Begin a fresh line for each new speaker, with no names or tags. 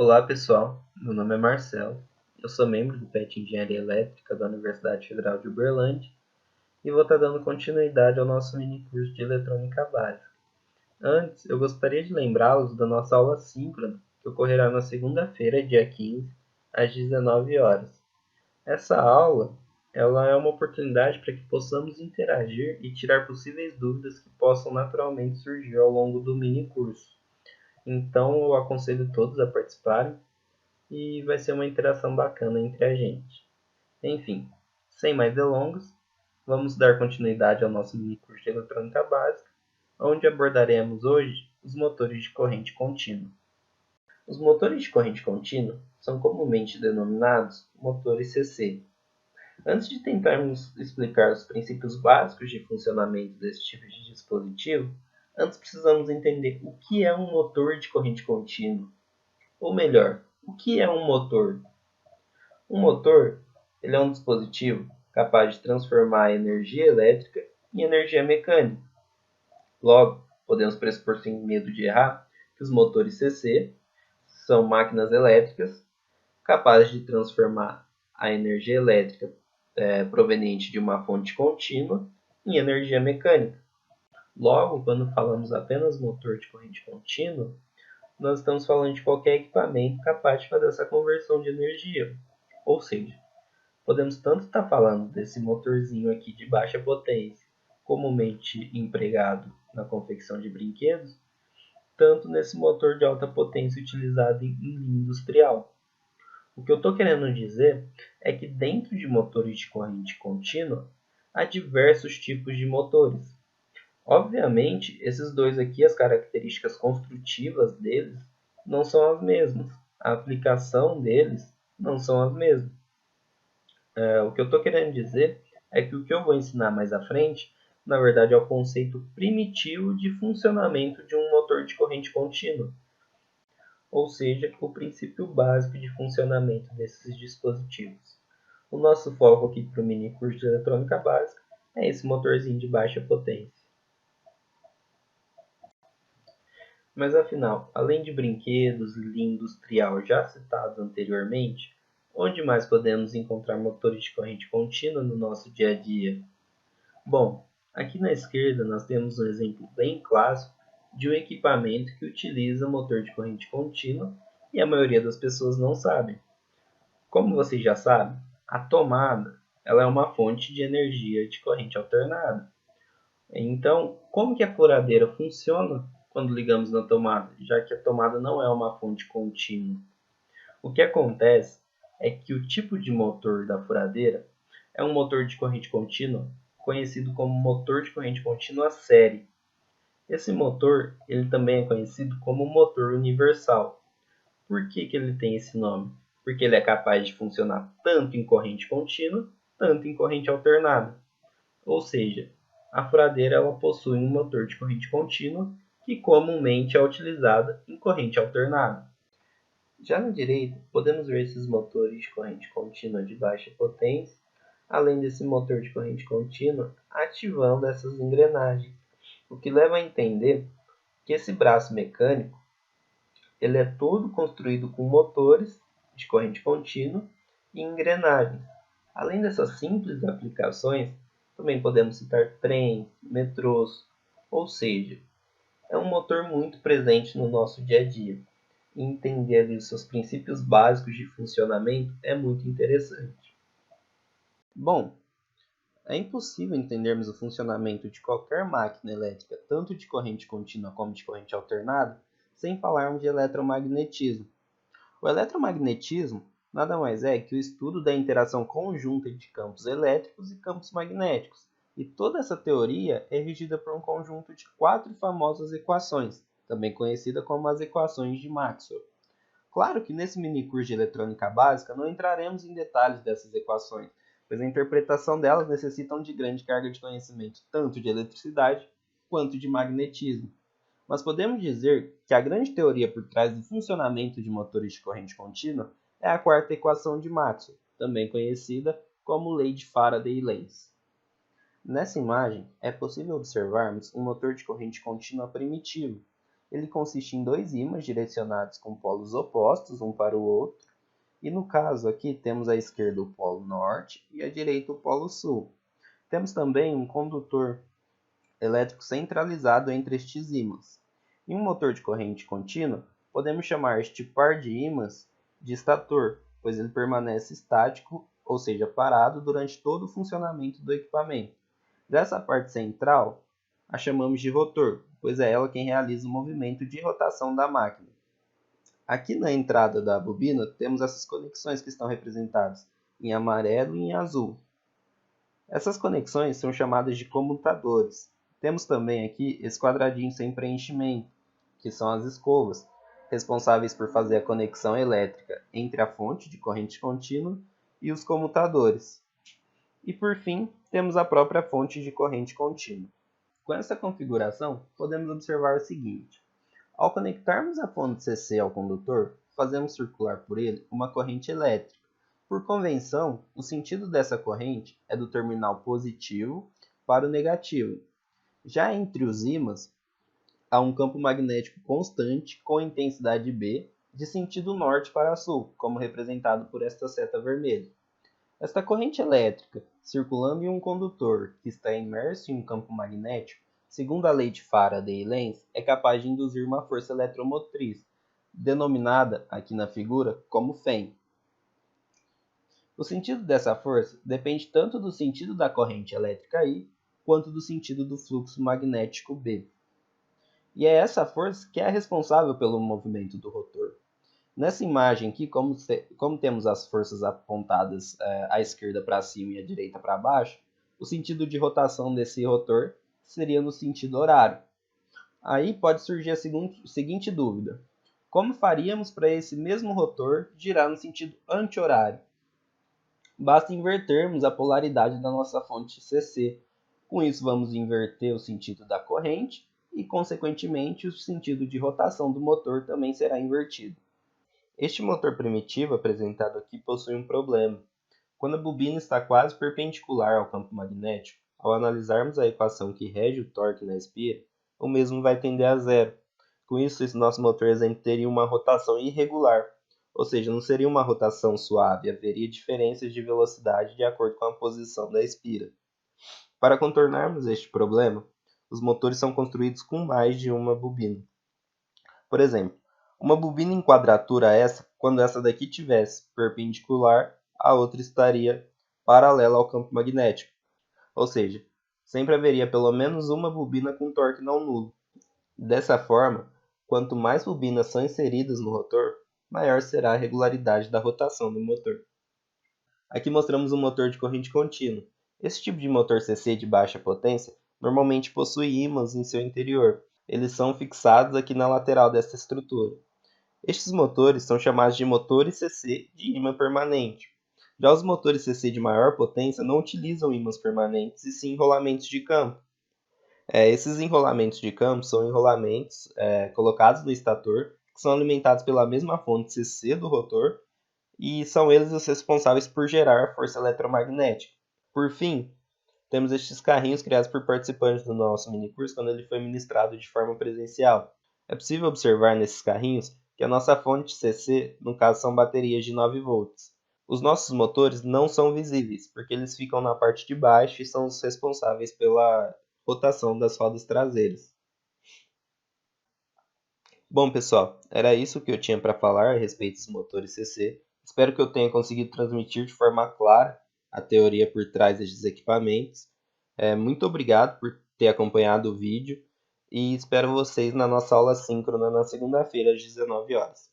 Olá pessoal, meu nome é Marcelo, eu sou membro do PET Engenharia Elétrica da Universidade Federal de Uberlândia e vou estar dando continuidade ao nosso mini curso de Eletrônica Básica. Antes, eu gostaria de lembrá-los da nossa aula síncrona, que ocorrerá na segunda-feira, dia 15, às 19 horas. Essa aula ela é uma oportunidade para que possamos interagir e tirar possíveis dúvidas que possam naturalmente surgir ao longo do mini curso. Então, eu aconselho todos a participarem e vai ser uma interação bacana entre a gente. Enfim, sem mais delongas, vamos dar continuidade ao nosso mini curso de eletrônica básica, onde abordaremos hoje os motores de corrente contínua. Os motores de corrente contínua são comumente denominados motores CC. Antes de tentarmos explicar os princípios básicos de funcionamento desse tipo de dispositivo, antes precisamos entender o que é um motor de corrente contínua. Ou melhor, o que é um motor? Um motor ele é um dispositivo capaz de transformar a energia elétrica em energia mecânica. Logo, podemos pressupor sem medo de errar que os motores CC são máquinas elétricas capazes de transformar a energia elétrica proveniente de uma fonte contínua em energia mecânica. Logo, quando falamos apenas motor de corrente contínua, nós estamos falando de qualquer equipamento capaz de fazer essa conversão de energia. Ou seja, podemos tanto estar falando desse motorzinho aqui de baixa potência, comumente empregado na confecção de brinquedos, tanto nesse motor de alta potência utilizado em linha industrial. O que eu estou querendo dizer é que dentro de motores de corrente contínua, há diversos tipos de motores. Obviamente, esses dois aqui, as características construtivas deles não são as mesmas. A aplicação deles não são as mesmas. O que eu estou querendo dizer é que o que eu vou ensinar mais à frente, na verdade, é o conceito primitivo de funcionamento de um motor de corrente contínua, ou seja, o princípio básico de funcionamento desses dispositivos. O nosso foco aqui para o mini curso de eletrônica básica é esse motorzinho de baixa potência. Mas afinal, além de brinquedos e linha industrial já citados anteriormente, onde mais podemos encontrar motores de corrente contínua no nosso dia a dia? Bom, aqui na esquerda nós temos um exemplo bem clássico de um equipamento que utiliza motor de corrente contínua e a maioria das pessoas não sabe. Como vocês já sabem, a tomada ela é uma fonte de energia de corrente alternada. Então, como que a furadeira funciona quando ligamos na tomada, já que a tomada não é uma fonte contínua? O que acontece é que o tipo de motor da furadeira é um motor de corrente contínua conhecido como motor de corrente contínua série. Esse motor ele também é conhecido como motor universal. Por que ele tem esse nome? Porque ele é capaz de funcionar tanto em corrente contínua, tanto em corrente alternada. Ou seja, a furadeira ela possui um motor de corrente contínua que comumente é utilizada em corrente alternada. Já na direita, podemos ver esses motores de corrente contínua de baixa potência, além desse motor de corrente contínua ativando essas engrenagens, o que leva a entender que esse braço mecânico ele é todo construído com motores de corrente contínua e engrenagens. Além dessas simples aplicações, também podemos citar trens, metrôs, ou seja, é um motor muito presente no nosso dia a dia. E entender ali os seus princípios básicos de funcionamento é muito interessante. Bom, é impossível entendermos o funcionamento de qualquer máquina elétrica, tanto de corrente contínua como de corrente alternada, sem falarmos de eletromagnetismo. O eletromagnetismo nada mais é que o estudo da interação conjunta de campos elétricos e campos magnéticos, e toda essa teoria é regida por um conjunto de 4 famosas equações, também conhecida como as equações de Maxwell. Claro que nesse minicurso de eletrônica básica não entraremos em detalhes dessas equações, pois a interpretação delas necessitam de grande carga de conhecimento tanto de eletricidade quanto de magnetismo. Mas podemos dizer que a grande teoria por trás do funcionamento de motores de corrente contínua é a quarta equação de Maxwell, também conhecida como Lei de Faraday e Lenz. Nessa imagem, é possível observarmos um motor de corrente contínua primitivo, Ele consiste em dois ímãs direcionados com polos opostos um para o outro, e no caso aqui temos à esquerda o polo norte e à direita o polo sul. Temos também um condutor elétrico centralizado entre estes ímãs. Em um motor de corrente contínua, podemos chamar este par de ímãs de estator, pois ele permanece estático, ou seja, parado durante todo o funcionamento do equipamento. Dessa parte central, a chamamos de rotor, pois é ela quem realiza o movimento de rotação da máquina. Aqui na entrada da bobina, temos essas conexões que estão representadas em amarelo e em azul. Essas conexões são chamadas de comutadores. Temos também aqui esse quadradinho sem preenchimento, que são as escovas, responsáveis por fazer a conexão elétrica entre a fonte de corrente contínua e os comutadores. E por fim, temos a própria fonte de corrente contínua. Com essa configuração, podemos observar o seguinte: ao conectarmos a fonte CC ao condutor, fazemos circular por ele uma corrente elétrica. Por convenção, o sentido dessa corrente é do terminal positivo para o negativo. Já entre os ímãs, há um campo magnético constante com intensidade B de sentido norte para sul, como representado por esta seta vermelha. Esta corrente elétrica, circulando em um condutor que está imerso em um campo magnético, segundo a lei de Faraday e Lenz, é capaz de induzir uma força eletromotriz, denominada aqui na figura como Fem. O sentido dessa força depende tanto do sentido da corrente elétrica I, quanto do sentido do fluxo magnético B. E é essa força que é responsável pelo movimento do rotor. Nessa imagem aqui, como temos as forças apontadas à esquerda para cima e à direita para baixo, o sentido de rotação desse rotor seria no sentido horário. Aí pode surgir a seguinte dúvida: como faríamos para esse mesmo rotor girar no sentido anti-horário? Basta invertermos a polaridade da nossa fonte CC. Com isso, vamos inverter o sentido da corrente e, consequentemente, o sentido de rotação do motor também será invertido. Este motor primitivo apresentado aqui possui um problema. Quando a bobina está quase perpendicular ao campo magnético, ao analisarmos a equação que rege o torque na espira, o mesmo vai tender a zero. Com isso, nosso motor teria uma rotação irregular, ou seja, não seria uma rotação suave, haveria diferenças de velocidade de acordo com a posição da espira. Para contornarmos este problema, os motores são construídos com mais de uma bobina. Por exemplo, uma bobina em quadratura quando essa daqui tivesse perpendicular, a outra estaria paralela ao campo magnético. Ou seja, sempre haveria pelo menos uma bobina com torque não nulo. Dessa forma, quanto mais bobinas são inseridas no rotor, maior será a regularidade da rotação do motor. Aqui mostramos um motor de corrente contínua. Esse tipo de motor CC de baixa potência normalmente possui ímãs em seu interior. Eles são fixados aqui na lateral dessa estrutura. Estes motores são chamados de motores CC de ímã permanente. Já os motores CC de maior potência não utilizam ímãs permanentes e sim enrolamentos de campo. Esses enrolamentos de campo são enrolamentos colocados no estator, que são alimentados pela mesma fonte CC do rotor, e são eles os responsáveis por gerar força eletromagnética. Por fim, temos estes carrinhos criados por participantes do nosso minicurso quando ele foi ministrado de forma presencial. É possível observar nesses carrinhos que a nossa fonte CC, no caso, são baterias de 9 volts. Os nossos motores não são visíveis, porque eles ficam na parte de baixo e são os responsáveis pela rotação das rodas traseiras. Bom, pessoal, era isso que eu tinha para falar a respeito dos motores CC. Espero que eu tenha conseguido transmitir de forma clara a teoria por trás desses equipamentos. Muito obrigado por ter acompanhado o vídeo e espero vocês na nossa aula síncrona na segunda-feira às 19 horas.